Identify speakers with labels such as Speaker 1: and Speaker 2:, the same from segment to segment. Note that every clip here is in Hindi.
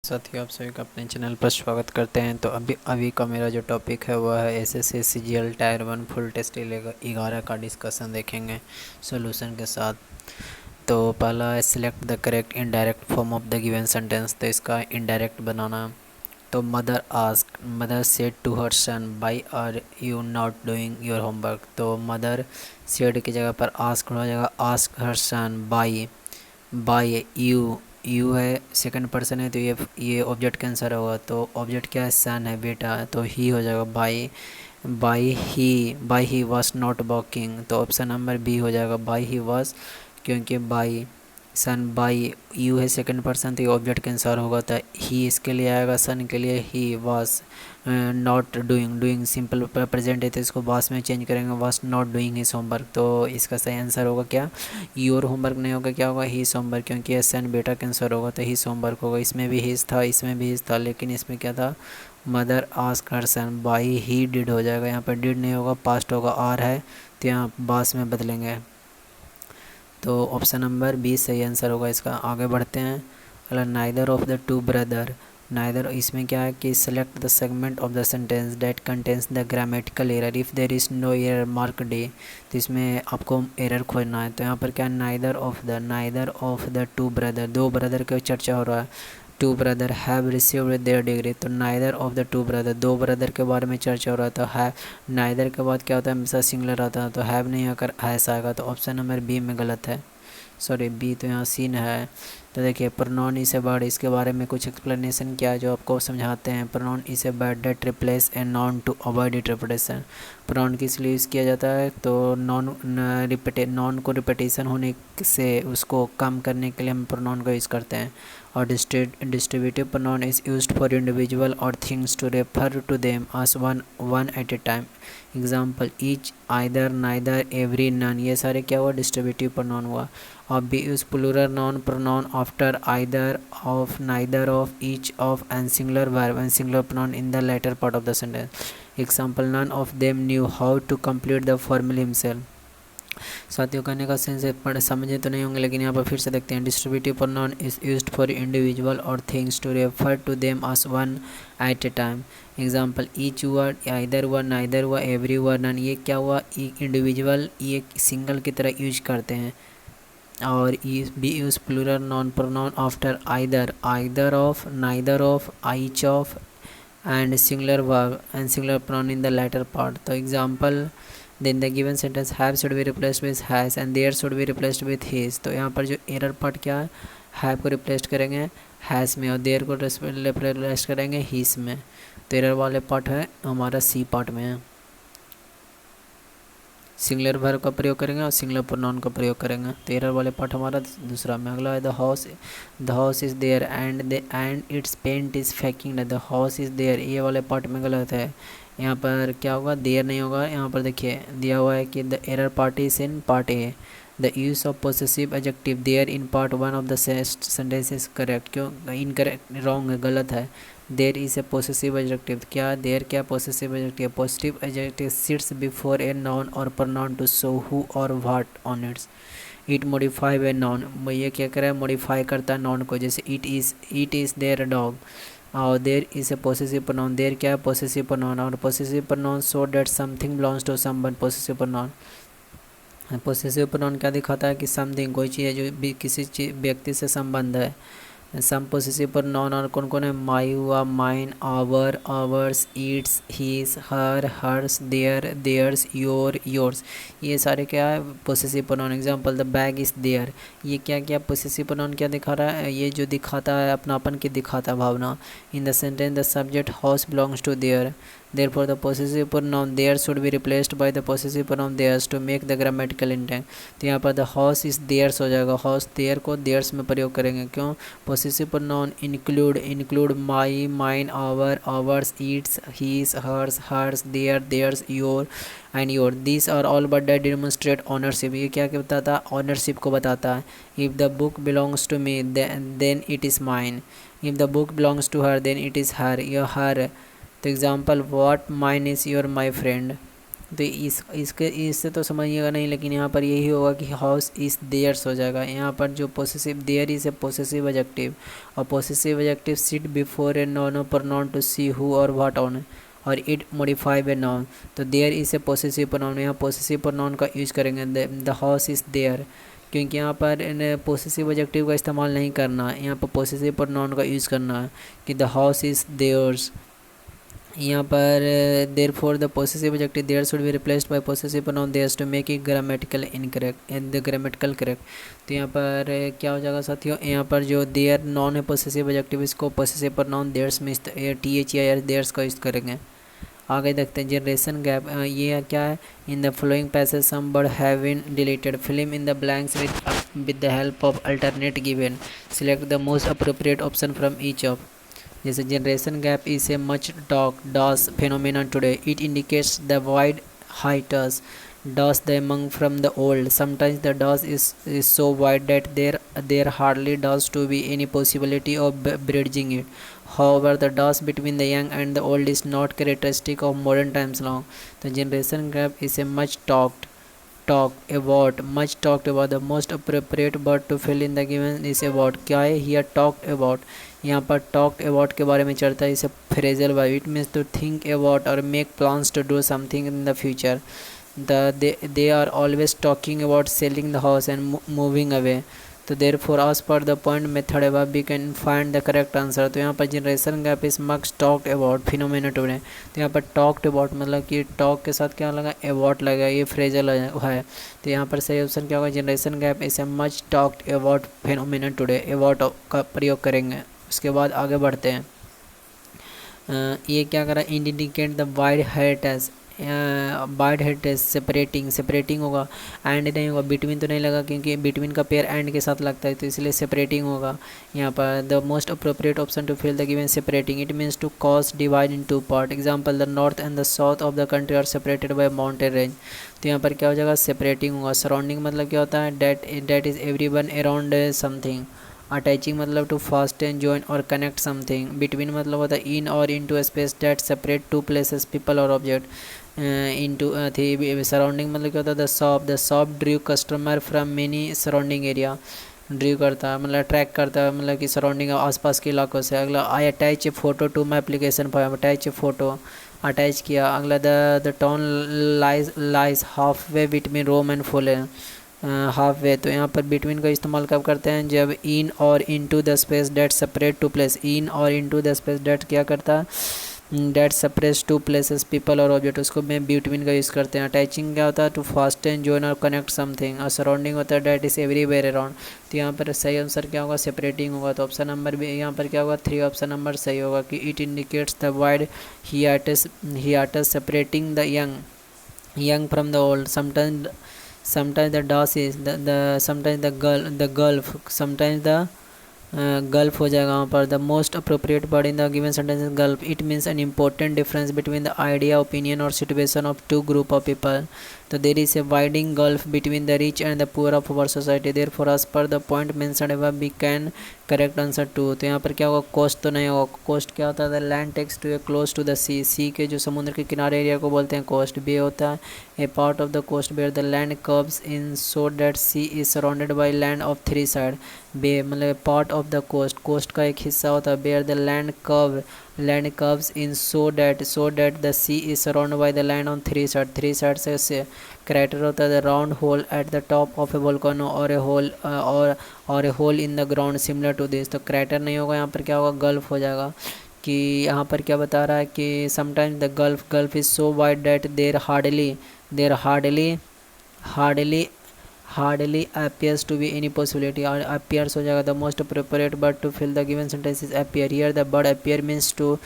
Speaker 1: साथियों, आप सभी का अपने चैनल पर स्वागत करते हैं। तो अभी का मेरा जो टॉपिक है वह है SSC CGL tier 1 full test 11 का डिस्कशन देखेंगे सॉल्यूशन के साथ। तो पहला है select the correct indirect form of the given sentence. तो इसका इनडायरेक्ट बनाना। तो mother said to her son by are you not doing your homework. तो मदर सेड की जगह पर आस्क हो जाएगा ask her son by you है सेकंड पर्सन है, तो ये ऑब्जेक्ट का आंसर होगा। तो ऑब्जेक्ट क्या है, सन है, बेटा है, तो ही हो जाएगा by he was not walking. तो ऑप्शन नंबर बी हो जाएगा बाई ही वाज, क्योंकि बाई सन बाई यू है सेकंड पर्सन, तो ये ऑब्जेक्ट का आंसर होगा। तो ही इसके लिए आएगा, सन के लिए he was not doing simple present है, तो इसको वास में चेंज करेंगे, was not doing his homework. तो इसका सही आंसर होगा क्या, योर होमवर्क नहीं होगा, क्या होगा ही होमवर्क, क्योंकि एस एन बेटा का आंसर होगा, तो ही होमवर्क होगा। इसमें भी हिज था, इसमें भी हिज था, लेकिन इसमें क्या था, mother ask her son by he did हो जाएगा। यहाँ पर डिड नहीं होगा, पास्ट होगा, आर है, तो यहाँ बास में बदलेंगे। तो ऑप्शन नंबर बी सही आंसर होगा इसका। आगे बढ़ते हैं। अगर neither of the two brother, neither इसमें क्या है कि select the segment of the sentence that contains the grammatical error if there is no error mark D. तो इसमें आपको एरर खोजना है। तो यहाँ पर क्या है, neither of the two brother, दो ब्रदर का चर्चा हो रहा है। Two brother have received their degree, तो neither of the two brother, दो ब्रदर के बारे में चर्चा हो रहा था। है नाइदर के बाद क्या होता है, हमेशा सिंगलर आता है, तो हैव नहीं आकर हैस आएगा। तो ऑप्शन नंबर बी में गलत है, सॉरी बी, तो यहाँ सीन है। तो देखिए प्रोनाउन इज ए वर्ड, इसके बारे में कुछ एक्सप्लेनेशन किया जो आपको समझाते हैं। Pronoun is a word that replace a noun to avoid it repetition. Pronoun किस लिए यूज़ किया जाता है, तो नॉन को रिपीटेशन होने से उसको कम करने के लिए हम प्रोनाउन का यूज़ करते हैं। और distributive pronoun is used for individual और things to refer to them as one at a time. Example each, either, neither, every, none, ये सारे क्या हुआ, डिस्ट्रीब्यूटिव प्रोनाउन हुआ। और B use plural noun pronoun after either, of, neither of, each of and singular verb and singular pronoun in the latter part of the sentence. Example none of them knew how to complete the formula himself. साथियों, कहने का सेंस पढ़ समझे तो नहीं होंगे, लेकिन यहाँ पर फिर से देखते हैं। Distributive pronoun is used for individual और things to refer to them as one at a time. Example each हुआ, आइदर हुआ, नाइदर हुआ, एवरी हुआ, नन, ये क्या हुआ, इंडिविजुअल, ये सिंगल की तरह यूज करते हैं। और B use plural noun pronoun after either of, neither of, each of and singular verb and singular pronoun in the latter part. तो example then the given sentence have should be replaced with has and their should be replaced with his. तो यहाँ पर जो एरर पार्ट क्या है, हैव को रिप्लेस करेंगे हैज़ में और देयर को रिप्लेस करेंगे हिज में। तो एरर वाले पार्ट है हमारा सी पार्ट में है। सिंगुलर वर्ब का प्रयोग करेंगे और सिंगुलर प्रोनाउन का प्रयोग करेंगे। तो एरर वाले पार्ट हमारा दूसरा में। अगला है the house is there and its paint is faking. The house is there, ये वाले पार्ट में गलत है। यहाँ पर क्या होगा, देयर नहीं होगा। यहाँ पर देखिए दिया हुआ है कि the error part is in part A. The use of possessive adjective their in part one of the sentence is correct. क्यों इनकरेक्ट, रॉन्ग है, गलत है। There is a possessive adjective, क्या देयर क्या possessive adjective, positive adjective sits before a noun or pronoun to show who और what on its. It modify a noun, ये क्या करे, मॉडिफाई करता है नाउन को। जैसे इट इज़ देयर डॉग, और there is a possessive pronoun, their क्या है, पोसेसिव प्रोनाउन, और possessive pronoun show that something belongs to someone. Possessive pronoun क्या दिखाता है कि समथिंग, कोई चीज़ है जो भी किसी चीज व्यक्ति से संबंध है। सम पोसेसिव प्रोनाउन और कौन कौन है, माई हुआ, mine, our, ours, its, his, her, hers, theirs, yours, ये सारे क्या है, possessive pronoun. Example the bag is there, ये क्या क्या पोसेसिव प्रोनाउन क्या दिखा रहा है, ये जो दिखाता है अपनापन की दिखाता है भावना। In the sentence the subject house belongs to their, therefore the possessive pronoun there should be replaced by the possessive pronoun theirs to make the grammatical intent। तो यहाँ पर the house is theirs हो जाएगा, house there को theirs में प्रयोग करेंगे। क्यों, possessive pronoun include my, mine, ours, its, his, hers, theirs, your and your, these are all but that demonstrate ownership। ये क्या बताता है, ownership को बताता है। if the book belongs to me then it is mine, if the book belongs to her then it is her, your her। तो example what mine is your my friend, तो इसके इससे तो समझिएगा नहीं, लेकिन यहाँ पर यही होगा कि हाउस इज़ देयर्स हो जाएगा। यहाँ पर जो possessive their is a possessive adjective, और possessive adjective sit before a noun pronoun to see who और व्हाट ऑन, और इट मॉडिफाई ए नाउन। तो there is a possessive pronoun, यहाँ पोसेसिव प्रोनाउन का यूज़ करेंगे, द हाउस इज़ देयर, क्योंकि यहाँ पर पोसेसिव एडजेक्टिव का इस्तेमाल नहीं करना है, यहाँ पर पोसेसिव प्रोनाउन का यूज़ करना है कि द हाउस इज़ देयर्स। यहाँ पर their for the possessive adjective their should be replaced by possessive pronoun theirs to make it grammatical incorrect and the grammatical correct. तो यहाँ पर क्या हो जाएगा साथियों, यहाँ पर जो देयर नॉन है पोसेसिव एडजेक्टिव, इसको पोसेसिव प्रोनाउन देयर्स में THER देयर्स का यूज़ करेंगे। आगे देखते हैं जनरेशन गैप, ये क्या है, in the following passage some word have been deleted, fill in the blanks with the help of alternate given, select the most appropriate option from each of. जैसे generation gap is a much talk does phenomenon today. It indicates the wide hiatus does the among from the old. Sometimes the dose is so wide that there hardly does to be any possibility of bridging it. However, the dose between the young and the old is not characteristic of modern times long. The generation gap is a much talked much talked about. The most appropriate word to fill in the given is about. क्या है, here talked about, यहाँ पर talked about के बारे में चर्चा है, इसे phrasal verb, it means to think about or make plans to do something in the future. They are always talking about selling the house and moving away. तो there for as per the point method above we can find the correct answer. तो यहाँ पर generation gap is much talked about phenomena today. तो यहाँ पर टॉक्ड अबाउट मतलब कि टॉक के साथ क्या लगा, अबाउट लगा, ये फ्रेजल है। तो यहाँ पर सही ऑप्शन क्या होगा, generation gap is a much talked about phenomena today, about का प्रयोग करेंगे। उसके बाद आगे बढ़ते हैं, ये क्या करा, indicate the wide heritage, wide heritage separating होगा, एंड नहीं होगा, बिटवीन तो नहीं लगा क्योंकि बिटवीन का पेयर एंड के साथ लगता है, तो इसलिए सेपरेटिंग होगा। यहाँ पर the most appropriate option to fill the given separating, it means to cause divide in two part. Example, the north and the south of the country are separated by mountain range. तो यहाँ पर क्या हो जाएगा, सेपरेटिंग होगा। सराउंडिंग मतलब क्या होता है, that is every one around something. Attaching मतलब to fasten join or connect something. Between मतलब होता है इन और into space that separate two places people और ऑब्जेक्ट। इनटू थी सराउंडिंग मतलब क्या होता है, the shop drew customer from many surrounding area. Drew करता है मतलब अट्रैक्ट करता है, मतलब कि सराउंडिंग आसपास के इलाकों से। अगला, I attach a photo to my application for, attach a photo, attach किया। अगला, the town lies half way between Rome and फुले, हाफ वे। तो यहाँ पर बिटवीन का इस्तेमाल कब करते हैं, जब इन और into the space that separate two places, in और इनटू द स्पेस डेट क्या करता है, that separates two places people और ऑब्जेक्ट, उसको में बिटवीन का यूज़ करते हैं। अटैचिंग क्या होता है, to fasten join or connect something. और सराउंडिंग होता है डेट इज़ एवरीवेयर अराउंड। तो यहाँ पर सही आंसर क्या होगा, सेपरेटिंग होगा। तो ऑप्शन नंबर भी यहाँ पर क्या होगा, 3 ऑप्शन नंबर सही होगा कि it indicates the wide hiatus separating the young from the old. Sometimes the dash is sometimes the gulf, sometimes the gulf हो जाएगा वहाँ पर। The most appropriate word in the given sentence is gulf, it means an important difference between the idea, opinion और situation of two group of people. तो there is a widening gulf between the rich and the poor of our society. There for as per the point mentioned above we can correct answer to. तो यहाँ पर क्या होगा, कोस्ट तो नहीं होगा। कोस्ट क्या होता है, the land takes to a close to the sea, sea के जो समुद्र के किनारे एरिया को बोलते हैं कोस्ट। बे होता है a part of the coast where the land curves in so that sea is surrounded by land of 3 side. Bay मतलब part of the coast, coast का एक हिस्सा होता है। Where the land curves in so that the sea is surrounded by the land on 3 side, 3 side से करेक्टर होता है the round hole at the top of a volcano और ए whole in the ground similar to this. तो करेक्टर नहीं होगा, यहाँ पर क्या होगा, गल्फ हो जाएगा। कि यहाँ पर क्या बता रहा है कि sometimes the gulf is so wide that there hardly appears to be any possibility, or appears हो जाएगा। The most appropriate word to fill the given sentence is appear. Here the word appear means to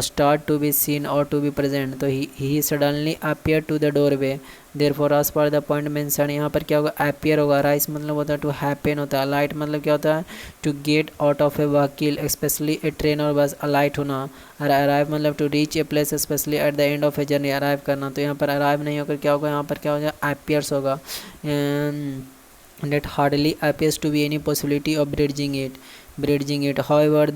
Speaker 1: start, to be seen or to be present. तो he suddenly appeared to the doorway. Therefore as per the point mentioned, यहाँ पर क्या होगा, appear होगा। rise मतलब होता है to happen होता है। alight मतलब क्या होता है, to get out of a vehicle especially a train और बस alight होना। और arrive मतलब to reach a place especially at the end of a journey, arrive करना। तो यहाँ पर arrive नहीं होकर क्या होगा, यहाँ पर क्या हो जाएगा, appears होगा। that hardly appears to be any possibility of bridging it. Bridging it. However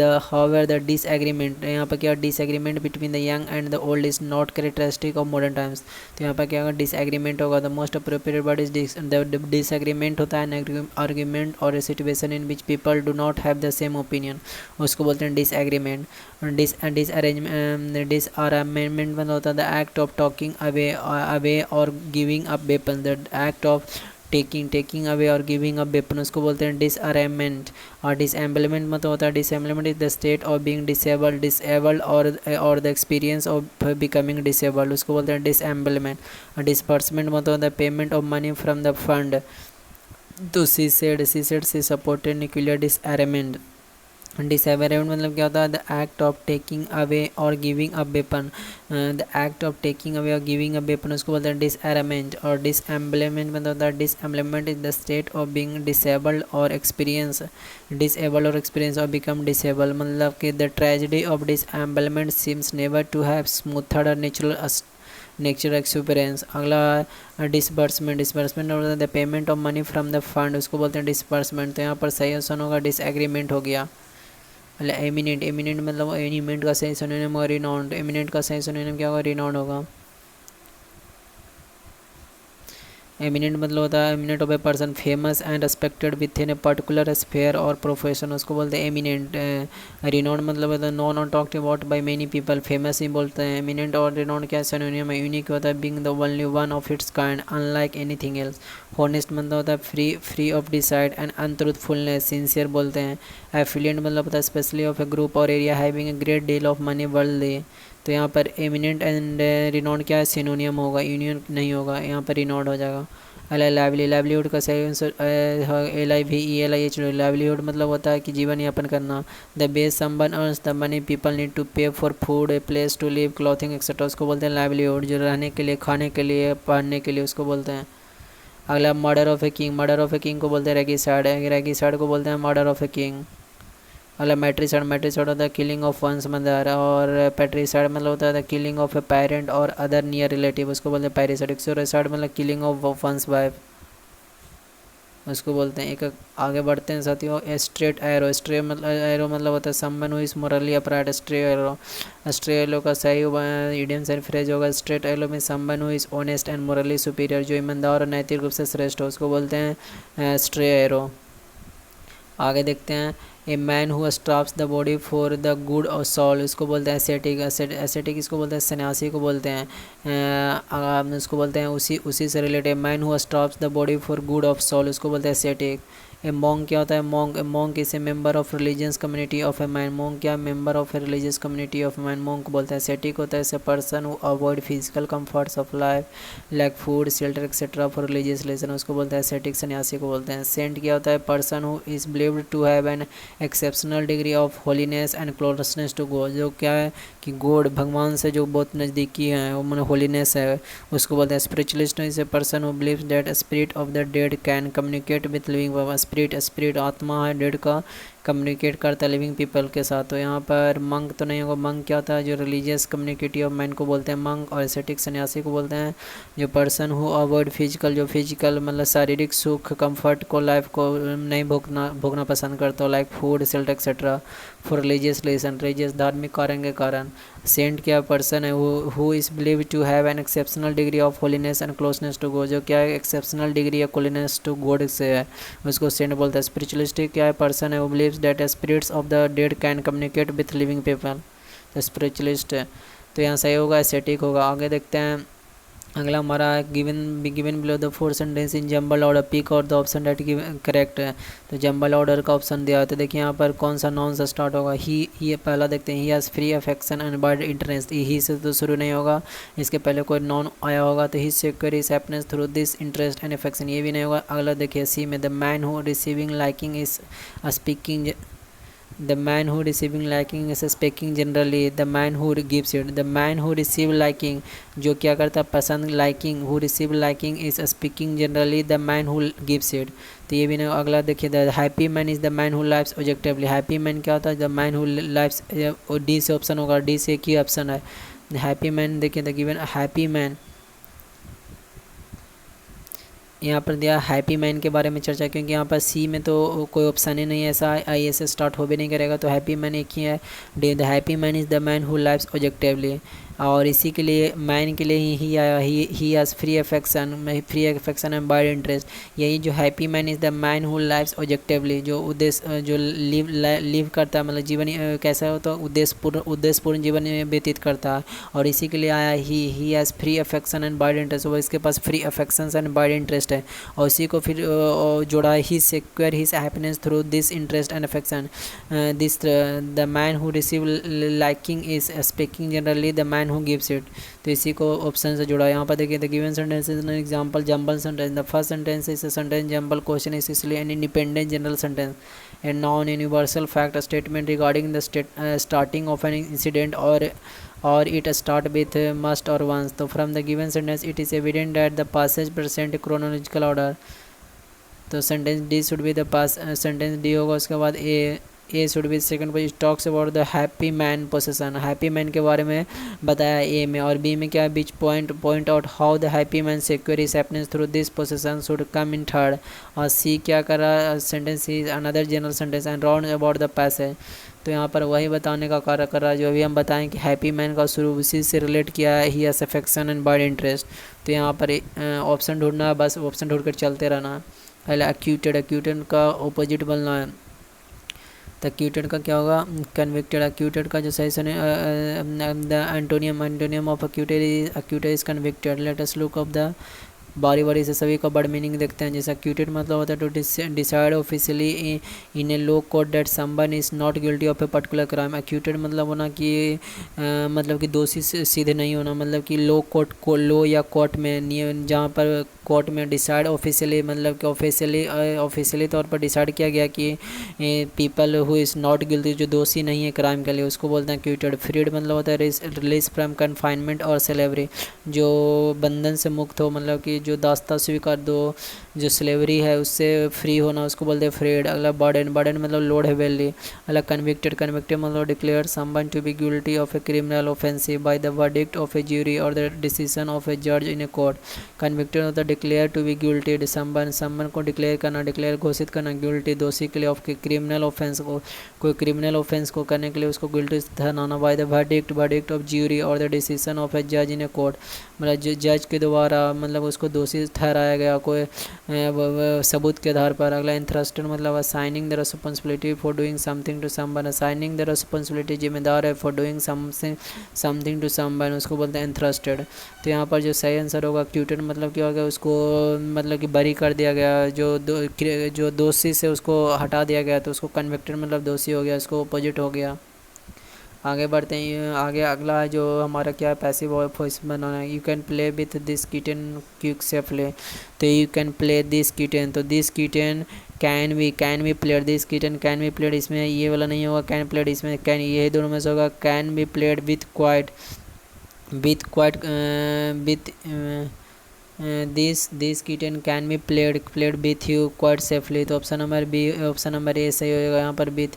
Speaker 1: the disagreement, यहाँ पर क्या disagreement between the young and the old is not characteristic of modern times. तो यहाँ पर क्या होगा, डिसएग्रीमेंट होगा। The most appropriate word is disagreement होता है आर्ग्यूमेंट और situation in which people do not have the same opinion, उसको बोलते हैं डिसएग्रीमेंट। डिसअरेंजमेंट मतलब होता है the act of taking away और giving up weapon, the act of taking away और गिविंग अप वेपन, उसको बोलते हैं डिसअरेंजमेंट। और डिसएम्बलमेंट मतलब होता है disablement is the state of being disabled और the experience of becoming disabled, उसको बोलते हैं डिसएम्बलमेंट। डिसबर्समेंट मतलब होता है payment of money from the fund. तो she supported nuclear disarmament. Disarmament मतलब क्या होता है the act of taking away और giving a weapon, the act of taking away और गिविंग अ वेपन, उसको बोलते हैं डिसअरेंजमेंट। और डिसएम्बलमेंट मतलब होता है disablement is the state of being disabled और एक्सपीरियंस और बिकम डिसेबल, मतलब कि the tragedy of disablement seems never to have smoothed natural experience. अगला disbursement the payment of money from the fund, उसको बोलते हैं डिसबर्समेंट। तो यहाँ पर सही ऑप्शन होगा डिसएग्रीमेंट हो गया। एमिनेंट मतलब एनिमेंट का सही सिनोनिम होगा रिनाउंड, एमिनेंट का सही सिनोनिम क्या होगा, रिनाउंड होगा। एमिनेंट मतलब होता है eminent of a person famous and respected with in a particular sphere और प्रोफेशन, उसको बोलते हैं एमिनेंट। रिनाउंड मतलब होता है नोन और talked about by many people, famous ही बोलते हैं। एमिनेंट और रिनाउंड क्या सिनोनिम है, यूनिक होता है being the only one of its kind unlike anything else. Honest मतलब होता है free of deceit and untruthfulness, sincere बोलते हैं। एफिलिएंट मतलब होता है स्पेशली ऑफ ए ग्रुप और area having a great deal of money worldly. तो यहाँ पर एमिनेंट एंड रिनाउंड क्या है, सिनोनियम होगा, यूनियन नहीं होगा, यहाँ पर रिनाउंड हो जाएगा। लाइवलीहुड का सही आंसर LIVELIH, लाइवलीहुड मतलब होता है कि जीवन यापन करना। The ways someone earns the money people need to pay for food, a place to live, clothing etcetera, उसको बोलते हैं लाइवलीहुड। जो रहने के लिए, खाने के लिए, पहनने के लिए, उसको बोलते हैं। अगला मर्डर ऑफ ए किंग को बोलते हैं रेगिसाइड को बोलते हैं मर्डर ऑफ ए किंग। अगला मैट्रिसाइड होता है किलिंग ऑफ वंस मदर, और पैट्रिसाइड मतलब होता है किलिंग ऑफ ए पेरेंट और अदर नियर रिलेटिव, उसको बोलते हैं पैरिसाइड। एक्सोरिसाइड मतलब किलिंग ऑफ वंस वाइफ, उसको बोलते हैं। एक आगे बढ़ते हैं साथियों, स्ट्रेट एरो मतलब होता है someone who is morally upright, straight arrow का सही इडियम सही फ्रेज होगा स्ट्रेट एरो में someone who is honest and morally superior, जो ईमानदार और नैतिक रूप से श्रेष्ठ हो, उसको बोलते हैं स्ट्रे एरो। आगे देखते हैं a man who starves the body for the good of soul, इसको बोलते हैं एसेटिक इसको बोलते हैं सन्यासी को बोलते हैं। उसको बोलते हैं उसी से related man who starves the body for good of soul, उसको बोलते हैं एसेटिक। ए मॉन्क क्या होता है, monk is a member of religious community of a man, monk क्या member of a religious community of man, monk बोलते हैं। एसेटिक होता है ऐसे person who avoid physical comforts of life like food shelter etcetera for religious relation, उसको बोलते हैं एसेटिक, सन्यासी को बोलते हैं। सेंट क्या होता है, person who is believed to have an exceptional degree of holiness and closeness to God, जो क्या है कि गॉड भगवान से जो बहुत नज़दीकी है वो मन होलीनेस है, उसको बोलते हैं। Spiritualist is a person who believes that spirit of the dead can communicate with living Baba, spirit आत्मा है डेड का, कम्युनिकेट करता है लिविंग पीपल के साथ। तो यहाँ पर मंक तो नहीं होगा, मंक क्या होता है जो रिलीजियस कम्युनिटी ऑफ मैन को बोलते हैं मंक, और एसेटिक सन्यासी को बोलते हैं जो पर्सन हु अवॉइड फिजिकल, जो फिजिकल मतलब शारीरिक सुख कंफर्ट को लाइफ को नहीं भोगना पसंद करता हो like food shelter etcetera for religious religious धार्मिक कारण के कारण। सेंट क्या पर्सन है who is believe to have an exceptional degree of holiness and closeness to God, जो क्या है एक्सेप्शनल डिग्री या होलीनेस टू गॉड से है, उसको सेंट बोलता है। स्पिरिचुअलिस्टिक क्या है पर्सन है वो believes that spirits of the dead can communicate with living people, तो स्पिरिचुअलिस्ट है। तो यहाँ सही होगा एसेटिक होगा। आगे देखते हैं अगला हमारा given below the 4 sentence in jumble order, pick out the option that correct है। तो जंबल ऑर्डर का ऑप्शन दिया है, तो देखिए यहाँ पर कौन सा नॉन से स्टार्ट होगा, ही पहला देखते हैं, he has free affection and wide interest, he से तो शुरू नहीं होगा, इसके पहले कोई नॉन आया होगा, तो he secure his happiness through this interest and affection, ये भी नहीं होगा। अगला देखिए सी में the man who receiving liking is speaking, the man who receiving liking is speaking generally, the man who gives it, the man who receive liking जो क्या करता है पसंद, liking who receive liking is speaking generally, the man who gives it, तो ये भी नहीं। अगला देखिए the happy man is the man who lives objectively, happy man क्या होता है, the man who lives, D से ऑप्शन होगा, डी से एक ही ऑप्शन है हैप्पी मैन। देखिए द गिवन हैप्पी मैन यहाँ पर दिया हैप्पी मैन के बारे में चर्चा, क्योंकि यहाँ पर सी में तो कोई ऑप्शन ही नहीं है, ऐसा आई से स्टार्ट हो भी नहीं करेगा, तो हैप्पी मैन एक ही है। The happy man is the man who lives objectively, और इसी के लिए मैन के लिए ही आया, he has free affection and wide interest. यही जो happy man is the man who lives objectively, जो उद्देश्य जो लिव करता है, मतलब जीवन कैसा हो तो उद्देश्यपूर्ण जीवन व्यतीत करता है, और इसी के लिए आया he has free affection and wide interest, वो इसके पास free affection and wide interest है। और इसी को फिर जोड़ा he secure his happiness through this interest and affection, this the man who receive liking is speaking generally the man who gives it. तो इसी को ऑप्शन से जुड़ा। यहाँ पर देखिए, the given sentence is an example jumble sentence. The first sentence is a sentence jumble question is इसलिए an independent general sentence and non universal fact statement regarding the starting of an incident or it start with must or once. तो from the given sentence it is evident that the passage present chronological order। तो sentence D should be the pass, sentence D होगा, उसके बाद A should be second page talks about the happy man possession, happy man के बारे में बताया ए में, और बी में क्या है, which point out how the happy man secure his happiness through this possession should come in third, और सी क्या कर रहा है, sentence is another general sentence and round about the passage. तो यहाँ पर वही बताने का कार्य कर रहा है जो अभी हम बताएं कि हैप्पी मैन का शुरू उसी से रिलेट किया है, he has affection and wide interest. तो यहाँ पर ऑप्शन ढूंढना है, बस ऑप्शन ढूंढ कर चलते रहना है। पहले एक्यूटेड का ऑपोजिट बोलना है, तो एक्यूटेड का क्या होगा, कन्विक्टेड। एक्यूटेड का जो सही सुने, the antonym of acquitted is convicted. Let us look of the बारी से सभी का बड़ मीनिंग देखते हैं। जैसे एक्यूटेड मतलब होता है to decide officially in a law court that someone is not guilty of a particular crime. Acquitted मतलब होना कि मतलब कि दोषी सीधे नहीं होना, मतलब कि लो या कोर्ट में, जहाँ पर कोर्ट में डिसाइड ऑफिशियली, मतलब कि ऑफिशियली तौर पर डिसाइड किया गया कि people who is not guilty, जो दोषी नहीं है क्राइम के लिए, उसको बोलते हैं एक्यूटेड। फ्रीड मतलब होता है रिलीज फ्रॉम कन्फाइनमेंट और स्लेवरी, जो बंधन से मुक्त हो, मतलब कि जो दास्ता स्वीकार दो, जो स्लेवरी है उससे फ्री होना, उसको बोलते हैं फ्रीड। अगला बर्डन मतलब लोड हेवेली। अगला कन्विक्टेड मतलब declare someone to be guilty of a criminal offensive by the verdict of a jury or the decision of a जज इन ए कोर्ट। कन्विक्टेड होता है declare to be guilty, someone को डिक्लेयर घोषित करना गिल्टी, दोषी के लिए ऑफ क्रिमिनल ऑफेंस को, कोई क्रिमिनल ऑफेंस को करने के लिए उसको गिल्टी ठहराना। Bye the verdict of jury or the decision of a जज इन ए कोर्ट, मतलब जज के द्वारा मतलब उसको दोषी ठहराया गया कोई सबूत के आधार पर। अगला इंथ्रस्टेड मतलब assigning the responsibility for doing something to someone, assigning the responsibility जिम्मेदार है for doing something to someone, उसको बोलते हैं इंथ्रस्टेड। तो यहाँ पर जो सही आंसर होगा एक्यूटेड मतलब क्या हो गया, उसको मतलब कि बरी कर दिया गया, जो दोषी से उसको हटा दिया गया, तो उसको कन्विक्टेड मतलब दोषी हो गया, उसको अपोजिट हो गया। आगे बढ़ते हैं, आगे अगला है जो हमारा क्या है, पैसिव वॉइस बनाना है। You can play with this kitten quick safely, तो you can play this kitten, तो this kitten can we played, this kitten can be played, इसमें ये वाला नहीं होगा, कैन प्लेड इसमें कैन, ये दोनों में से होगा। Can be played with quite this kitten can be played with you quite safely, तो ऑप्शन नंबर ए सही होगा यहाँ पर। With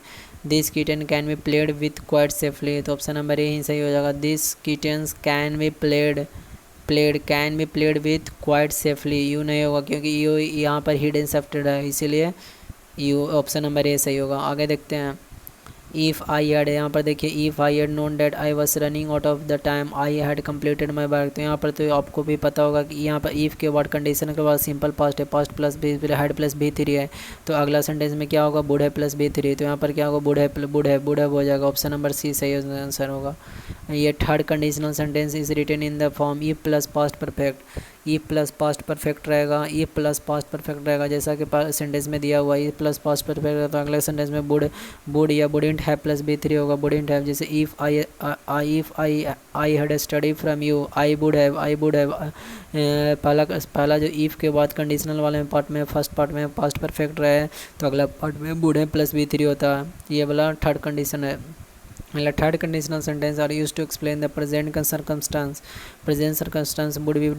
Speaker 1: this kitten can be played with quite safely, तो ऑप्शन नंबर ए ही सही हो जाएगा। This kittens can be played with quite safely, you नहीं होगा क्योंकि यू यहाँ पर हिडन सफ्टेड है, इसीलिए यू ऑप्शन नंबर ए सही होगा। आगे देखते हैं, इफ़ आई हैड, यहाँ पर देखिए if I had known that I was running out of the time I had completed my work, तो यहाँ पर तो आपको भी पता होगा कि यहाँ पर इफ़ के बाद कंडीशन के बाद सिंपल पास्ट है, past plus B had plus B three है, तो अगला सेंटेंस में क्या होगा, बूढ़े प्लस बी थ्री, तो यहाँ पर क्या होगा, बूढ़े हो जाएगा, ऑप्शन नंबर सी सही आंसर होगा। ये third conditional sentence is written in the form E plus past perfect, E plus past perfect रहेगा, ई प्लस पास्ट परफेक्ट रहेगा, जैसा कि सेंटेंस में दिया हुआ ई प्लस पास्ट परफेक्ट रहेगा, तो अगले सेंटेंस में वुड या wouldn't have plus B three होगा, वुडंट हैव। जैसे if I had study from you, I would have पहला जो इफ़ के बाद कंडीशनल वाले पार्ट में फर्स्ट पार्ट में पास्ट परफेक्ट रहे, तो अगला पार्ट में would have plus B three होता है, ये वाला थर्ड कंडीशन है। Third conditional sentence are used to explain the present circumstance. Present circumstance would be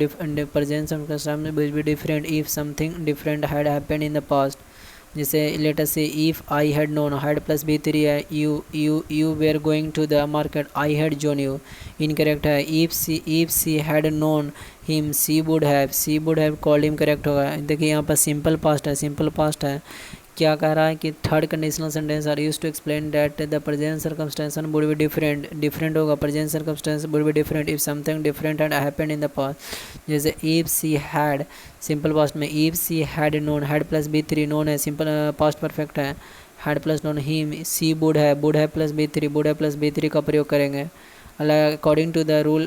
Speaker 1: different if something different had happened in the past. जैसे let us say if I had known, had plus b3 है, you were going to the market, I had joined you, incorrect है। if she had known him, she would have called him correct होगा। देखिए यहाँ पर सिंपल पास्ट है, सिंपल पास्ट है। क्या कह रहा है कि third conditional sentence are use to explain that the present circumstance would be different, different होगा, present circumstance would be different if something different had happened in the past. जैसे if she had, simple past में if she had known, had plus B three, known है, सिंपल पास्ट परफेक्ट है, had plus known him, she would have plus B three, would have plus B three का प्रयोग करेंगे। According to the rule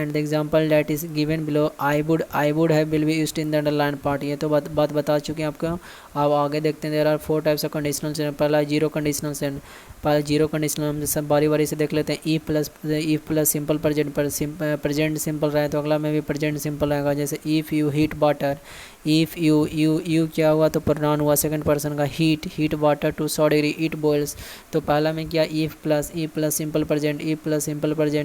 Speaker 1: and the example that is given below, I would have will be used in the underlined part। ये तो बात बता चुके हैं आपको। अब आगे देखते हैं, there are 4 types of conditional sentence. पहला जीरो कंडीशनल सेंटेंस, पहला जीरो कंडीशनल हम सब बारी बारी से देख लेते हैं। इफ प्लस सिंपल प्रेजेंट पर प्रेजेंट सिंपल रहे तो अगला में भी प्रेजेंट सिंपल रहेगा। जैसे if you heat water, if you क्या हुआ तो प्रोनाउन हुआ सेकंड पर्सन का, heat water to 100 degree, it boils. तो पहला में क्या if plus simple present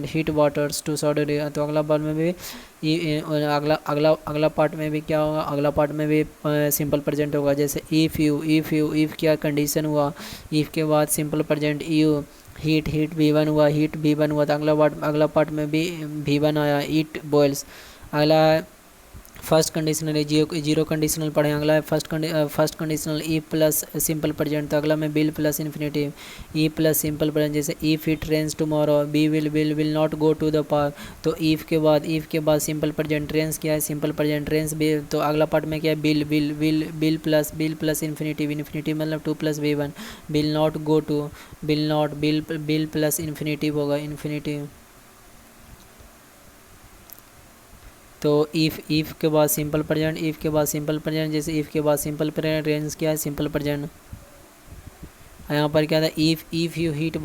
Speaker 1: heat waters to 100 degree. तो अगला बार में भी अगला पार्ट में भी क्या होगा, अगला पार्ट में भी सिंपल प्रेजेंट होगा। जैसे इफ़ क्या कंडीशन हुआ, इफ़ के बाद simple present you, heat V1 हुआ, तो अगला पार्ट में भी V1 आया, इट बॉयल्स। अगला फर्स्ट कंडीशनल है, जीरो कंडीशनल पढ़े। अगला है first conditional if plus simple present, तो अगला में will plus infinitive, if plus simple present. जैसे if it rains tomorrow, we will not go to the park. तो इफ़ के बाद सिंपल प्रेजेंट, रेन्स क्या है सिंपल प्रेजेंट, रेन्स बी। तो अगला पार्ट में क्या है बिल प्लस इन्फिनेटिव मतलब 2 + V1, will not go to, will plus infinitive होगा, इन्फिनेटिव। तो इफ़ के बाद सिंपल प्रेजेंट, जैसे इफ़ के बाद सिंपल प्रेजेंट, रेंज क्या है सिंपल प्रेजेंट। यहाँ पर क्या था, if you heat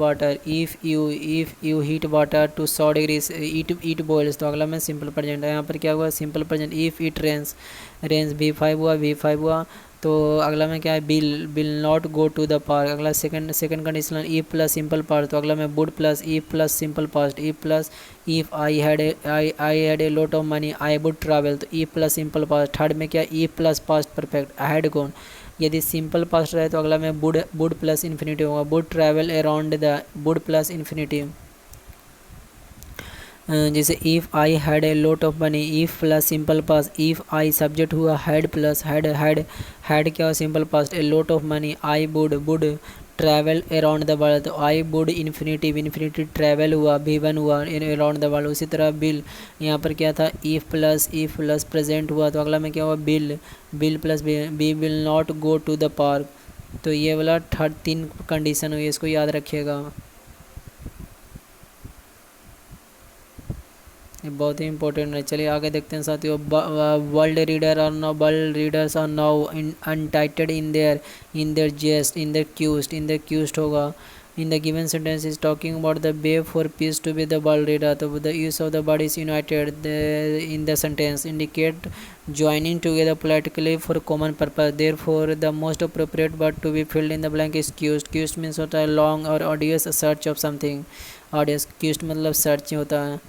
Speaker 1: water to 100 degree, it boils. तो अगला में सिंपल प्रेजेंट है। यहाँ पर क्या हुआ simple present, if it rains V5 हुआ। तो अगला में क्या है will not go to the park. अगला second conditional if plus simple past, तो अगला में would plus if plus simple past, if plus if I had a lot of money I would travel. तो if plus simple past. Third में क्या if plus past perfect, I had gone. यदि सिंपल पास्ट रहे तो अगला में वुड प्लस इन्फिनेटिव होगा, would travel around the, would plus infinitive. जैसे if I had a lot of money, if plus simple past, if I subject हुआ, हैड प्लस हैड क्या हुआ simple past, a lot of money, I would travel around the world. तो आई वुड इन्फिनिटी ट्रैवल हुआ, V1 हुआ अराउंड द वर्ल्ड। उसी तरह बिल, यहाँ पर क्या था इफ़ प्लस प्रेजेंट हुआ, तो अगला में क्या हुआ will plus be will not go to the park. तो ये वाला 3 कंडीशन हुई, इसको याद रखिएगा, ये बहुत ही इंपॉर्टेंट है। चलिए आगे देखते हैं साथियों। World readers are now united in their quest, in their quest होगा। In the given sentence is talking about the way for peace to be the world reader. So the use of the word is united in the sentence indicate joining together politically for common purpose. Therefore the most appropriate word to be filled in the blank is quest. Quest means होता है long or arduous search of something. Arduous quest मतलब search होता है।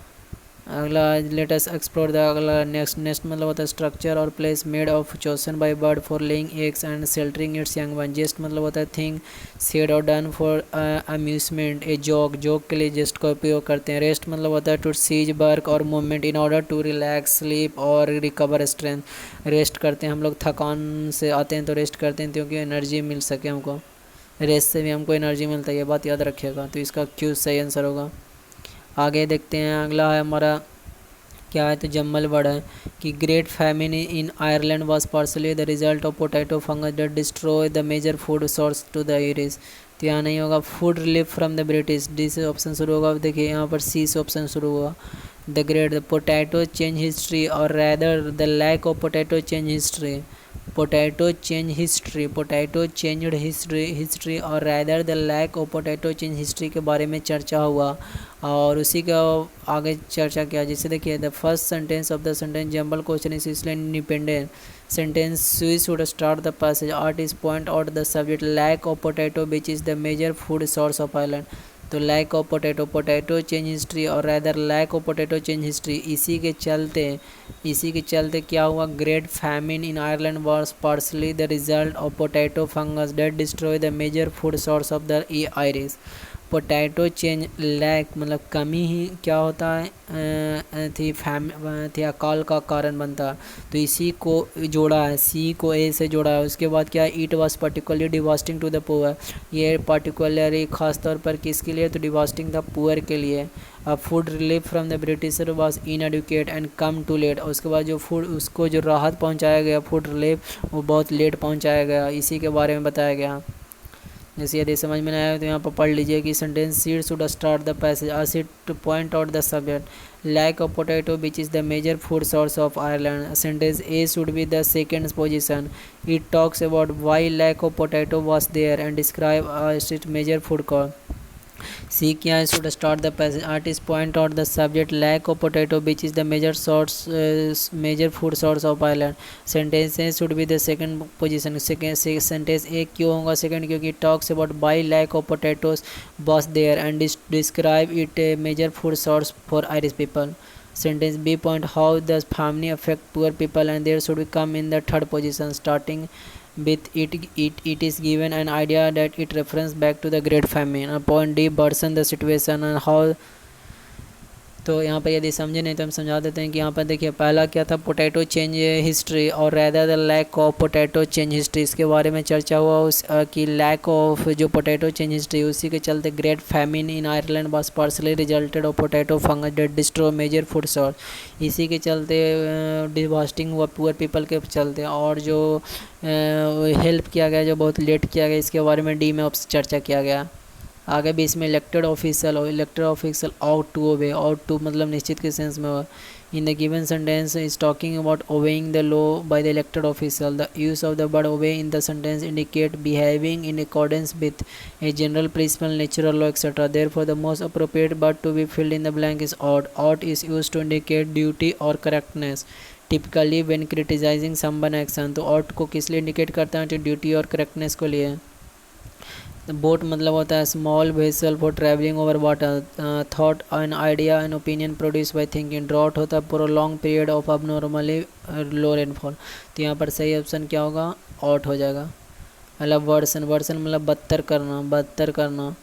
Speaker 1: अगला लेट अस एक्सप्लोर द, अगला नेक्स्ट मतलब होता है structure or place made of chosen by bird for laying eggs and sheltering its young one. Jest मतलब होता है thing said or done for amusement, a joke के लिए जेस्ट का उपयोग करते हैं। रेस्ट मतलब होता है टू सीज वर्क और movement in order to relax sleep और रिकवर स्ट्रेंथ। रेस्ट करते हैं हम लोग, थकान से आते हैं तो रेस्ट करते हैं क्योंकि एनर्जी मिल सके हमको, रेस्ट से भी हमको एनर्जी मिलता है, ये बात याद रखिएगा। तो इसका क्यों सही आंसर होगा। आगे देखते हैं, अगला है हमारा क्या है, तो जम्मल वर्ड है कि great famine in Ireland was partly the result of potato fungus that destroy the major food source to the Irish. तो यहाँ नहीं होगा food relief from the British, D से ऑप्शन शुरू होगा। देखिए यहाँ पर सी से ऑप्शन शुरू हुआ। The great, the potato change history और rather the lack of potato change history, potato changed history और rather the lack of potato change history के बारे में चर्चा हुआ और उसी का आगे चर्चा किया। जैसे देखिए the first sentence of the sentence jumble question is island independent sentence we should start the passage artist point out the subject lack of potato which is the major food source of island. तो lack of potato change history और rather lack of potato change history, इसी के चलते क्या हुआ, great famine in Ireland was partly the result of potato fungus that destroy the major food source of the Irish. Potato change lack मतलब कमी ही क्या होता है थी अकाल का कारण बनता है। तो इसी को जोड़ा है, सी को ए से जोड़ा है। उसके बाद क्या है, it was particularly devastating to the poor, ये पर्टिकुलरली खास तौर पर किसके लिए, तो डिवास्टिंग द पुअर के लिए। Food relief from the Britisher was inadequate and come too late, उसके बाद जो फूड उसको जो राहत पहुंचाया गया फूड रिलीफ वो बहुत लेट पहुंचाया गया, इसी के बारे में बताया गया। जैसे यदि समझ में नहीं आया तो यहाँ पर पढ़ लीजिए कि sentence C should start the passage as it to point out the subject lack of potato which is the major food source of Ireland. Sentence A should be the second position. It talks about why lack of potato was there and describe its major food cause. C क्या है, should start the passage artist point out the subject lack of potato which is the major food source of Ireland. Sentence A should be the second position. Sentence A क्यों होगा second, क्योंकि talks about why lack of potatoes was there and describe it a major food source for Irish people. Sentence B point how the famine affect poor people and there should come in the third position. Starting with it is given an idea that it refers back to the Great Famine. Point D worsen the situation and how. तो यहाँ पर यदि समझे नहीं तो हम समझा देते हैं कि यहाँ पर देखिए पहला क्या था, पोटैटो चेंज हिस्ट्री और rather the lack of potato change history, इसके बारे में चर्चा हुआ उस कि लैक ऑफ जो पोटैटो चेंज हिस्ट्री उसी के चलते great famine in Ireland was partly resulted of potato fungus that destroy major food source, इसी के चलते डिवास्टिंग हुआ पुअर पीपल के चलते, और जो हेल्प किया गया जो बहुत लेट किया गया इसके बारे में डी में चर्चा किया गया। आगे भी इसमें elected official ought to obey, ought to मतलब निश्चित के सेंस में हुआ। In the given sentence is talking about obeying the law by the elected official, the use of the word obey in the sentence indicate behaving in accordance with a general principle natural law etcetera, therefore the most appropriate word to be filled in the blank is ought. Ought is used to indicate duty or correctness typically when criticising someone action, तो ought को किस लिए इंडिकेट करता है, तो ड्यूटी और करेक्टनेस को लिए। बोट मतलब होता है small vessel for travelling over water, thought an idea an opinion produce by thinking, drought होता है prolong period of abnormally low rainfall, तो यहाँ पर सही ऑप्शन क्या होगा, ऑट हो जाएगा। मतलब वर्सन मतलब बदतर करना,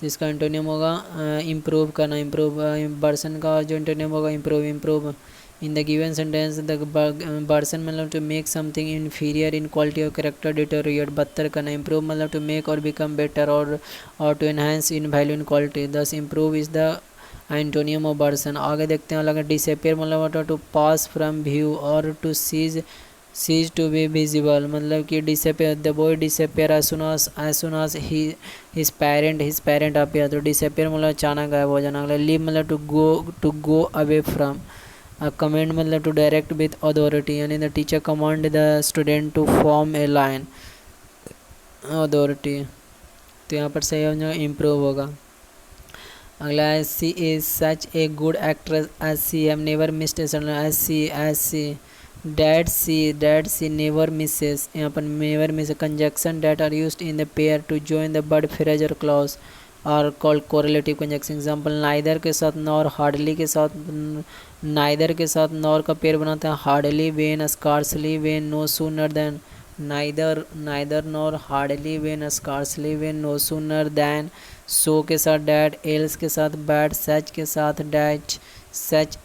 Speaker 1: जिसका एंटोनियम होगा इम्प्रूव करना, वर्सन का जो एंटोनियम होगा improve. In the given sentence the worsen मतलब to make something inferior in quality or character deteriorate, बदतर करना, इम्प्रूव मतलब to make or become better or to enhance in value in quality, thus improve is the antonym of worsen. आगे देखते हैं अलग डिसअपियर मतलब होता है to pass from view or to cease to be visible, मतलब कि disappear the boy disappear as soon as his parent appear, तो डिसअपियर मतलब अचानक गायब हो जाना। लीव मतलब to go away from, command मतलब टू डायरेक्ट विथ अथॉरिटी, यानी the teacher command the student to form a line authority, तो यहाँ पर सही हो जाएगा इम्प्रूव होगा। अगला है she is such a good actress as she have never missed as she that she never misses, यहाँ पर never miss conjunction that are used in the pair to join the word phrase or clause are called correlative conjunction. Example neither के साथ नॉर, हार्डली के साथ नाइदर के साथ नॉर का पेयर बनाते हैं hardly when scarcely when no sooner than, neither nor hardly when scarcely when no sooner than, so के साथ डैट, एल्स के साथ बैड, सच के साथ डैट, सच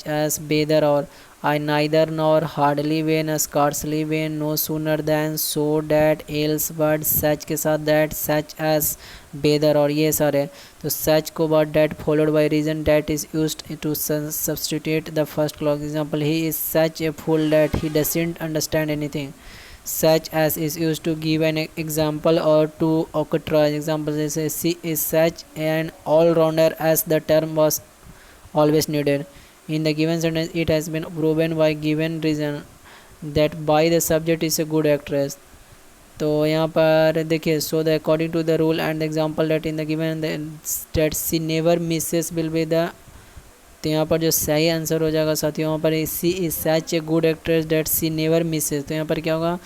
Speaker 1: एज बेदर और I neither nor hardly when scarcely when no sooner than so that else but such के साथ that such as बेदर और ये सारे, तो such को बाद that followed by reason that is used to substitute the first clause. Example he is such a fool that he doesn't understand anything. Such as is used to give an example or to occasion. Example जैसे she is such an all-rounder as the term was always needed. In the given sentence it has been proven by given reason that by the subject is a good actress, तो यहाँ पर देखिए so the according to the rule and the example that in the given that she never misses will be the, तो यहाँ पर जो सही आंसर हो जाएगा साथियों यहाँ पर she is such a good actress that she never misses, तो यहाँ पर क्या होगा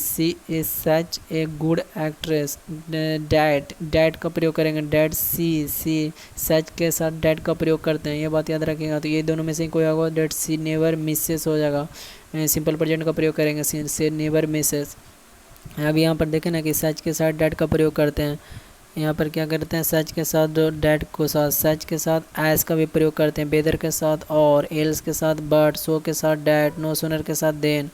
Speaker 1: she is such a good actress that का प्रयोग करेंगे, डैट सी सच के साथ डैट का प्रयोग करते हैं, ये बात याद रखिएगा। तो ये दोनों में से कोई होगा डैट सी नेवर मिसेस हो जाएगा, सिंपल प्रेजेंट का प्रयोग करेंगे से नेवर मिसेस। अब यहाँ पर देखें ना कि सच के साथ डैट का प्रयोग करते हैं, यहाँ पर क्या करते हैं, सच के साथ जो डैट को साथ सच के साथ एस का भी प्रयोग करते हैं, वेदर के साथ और, एल्स के साथ बट, सो के साथ डैट, नो सूनर के साथ देन।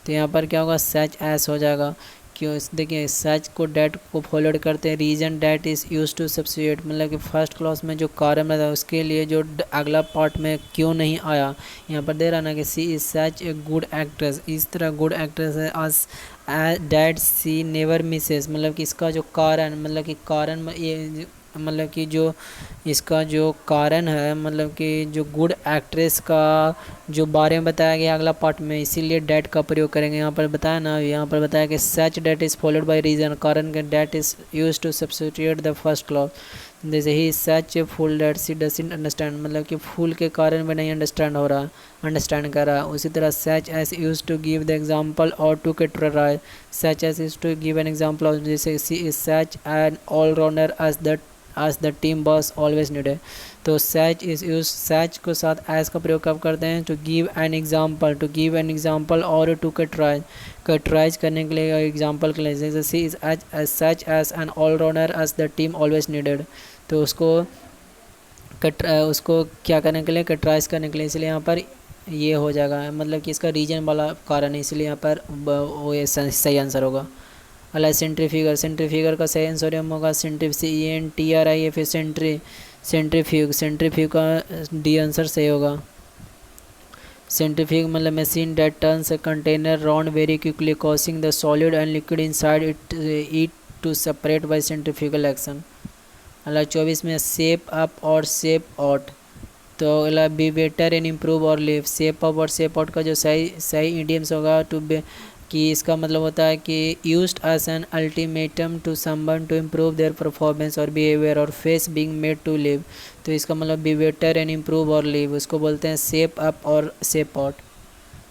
Speaker 1: तो यहाँ पर क्या होगा, सच एस हो जाएगा। क्यों, देखिए सच को डैट को फॉलोड करते हैं। Reason that is use to substitute, मतलब कि फर्स्ट क्लॉज में जो कारण रहता है उसके लिए जो अगला पार्ट में क्यों नहीं आया, यहाँ पर दे रहा ना कि she is such a good actress, इस तरह गुड एक्ट्रेस है आज डैट सी नेवर मिसेस, मतलब कि इसका जो कारण, मतलब कि कारण ये मतलब कि जो इसका जो कारण है, मतलब कि जो गुड एक्ट्रेस का जो बारे में बताया गया अगला पार्ट में, इसीलिए डैट का प्रयोग करेंगे। यहाँ पर बताया ना, यहाँ पर बताया कि such that is followed by reason, कारण के that is use to substitute the first clause. जैसे ही such a fool that she doesn't understand, मतलब कि फूल के कारण में नहीं अंडरस्टैंड कर रहा। उसी तरह such as use to give the example or to categorise, such as use to give an example of, जैसे she is such an allrounder as the team boss always needed. तो सच इज यूज, सच को साथ एज का प्रयोग कब करते हैं, to give an example or to categorise करने के लिए, एग्जाम्पल के लिए। जैसे she is as such as an allrounder as the team always needed, तो उसको क्या करने के लिए, कैटेगराइज करने के लिए, इसलिए यहाँ पर ये हो जाएगा, मतलब कि इसका रीजन वाला कारण है, इसलिए यहाँ पर वो ये सही आंसर होगा। अला सेंट्रीफ्यूगर का सही आंसर होगा CENTRI, फिर सेंट्रीफ्यूग का डी आंसर सही होगा। सेंट्रीफ्यूग मतलब machine that turns a container round very quickly causing the solid and liquid inside it to separate by centrifugal action. अला 24 में शेप अप और शेप आउट, तो अला बी बेटर एंड इम्प्रूव और लिव, शेप अप और शेप आउट का जो सही इडियम्स होगा टू बे, कि इसका मतलब होता है कि used as an ultimatum to someone to improve their performance or behaviour or face being made to leave, तो इसका मतलब बी बेटर एंड इम्प्रूव और लिव, उसको बोलते हैं शेप अप और शेप आउट।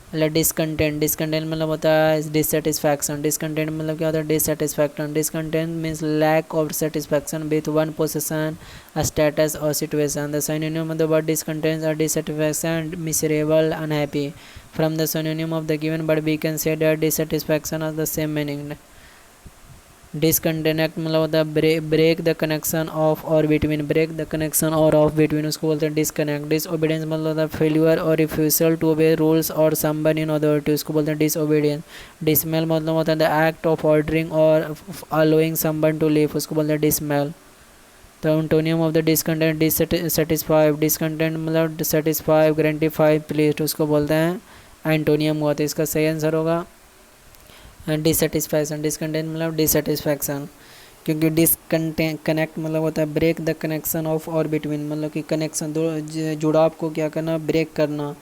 Speaker 1: मतलब डिसकंटेंट मतलब होता है डिससेटिस्फैक्शन, डिसकंटेंट मतलब क्या होता है, dissatisfaction, discontent means lack of satisfaction with one position, status or situation. The synonym of the word discontent or dissatisfaction, miserable, unhappy. From the synonym of the given word we can say that dissatisfaction has the same meaning. Disconnect मतलब होता है ब्रेक द कनेक्शन ऑफ और बिटवीन, ब्रेक द कनेक्शन और ऑफ बिटवीन, उसको बोलते हैं डिसकनेक्ट। डिसओबीडियंस मतलब होता है फेल्यूर और रिफ्यूजल टू ओबे रूल्स और समवन इन अथॉरिटी, उसको बोलते हैं डिसओबीडियंस। डिसमेल मतलब होता है द एक्ट ऑफ ऑर्डरिंग और अलोइंग समवन टू लीव, उसको बोलते हैं डिसमेल। तो antonym of the discontent dissatisfied, discontent मतलब डिससेटिस्फाइड, ग्रेटिफाइड, प्लीज्ड, उसको बोलते हैं एंटोनियम हुआ। तो इसका सही आंसर होगा डिससेटिस्फैक्शन। डिसकंटेंट मतलब डिससेटिस्फैक्शन, क्योंकि डिसकनेक्ट मतलब होता है ब्रेक द कनेक्शन ऑफ और बिटवीन, मतलब कि कनेक्शन जुड़ाव को क्या करना, ब्रेक करना।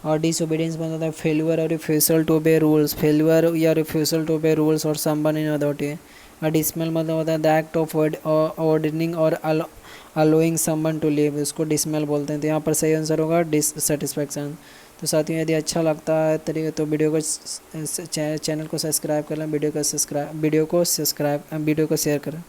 Speaker 1: और डिसओबीडियंस मतलब होता है फेल्यूर और refusal to obey rules, failure या रिफ्यूजल टू ओबे रूल्स और समवन इन अथॉरिटी। और डिसमेल मतलब होता है द एक्ट ऑफ ऑर्डरिंग और अलोइंग समवन टू लिव, उसको डिसमेल बोलते हैं। तो यहाँ पर सही आंसर होगा डिससेटिस्फैक्शन। तो साथियों यदि अच्छा लगता है तरीके तो चैनल को सब्सक्राइब कर लें, वीडियो को शेयर करें।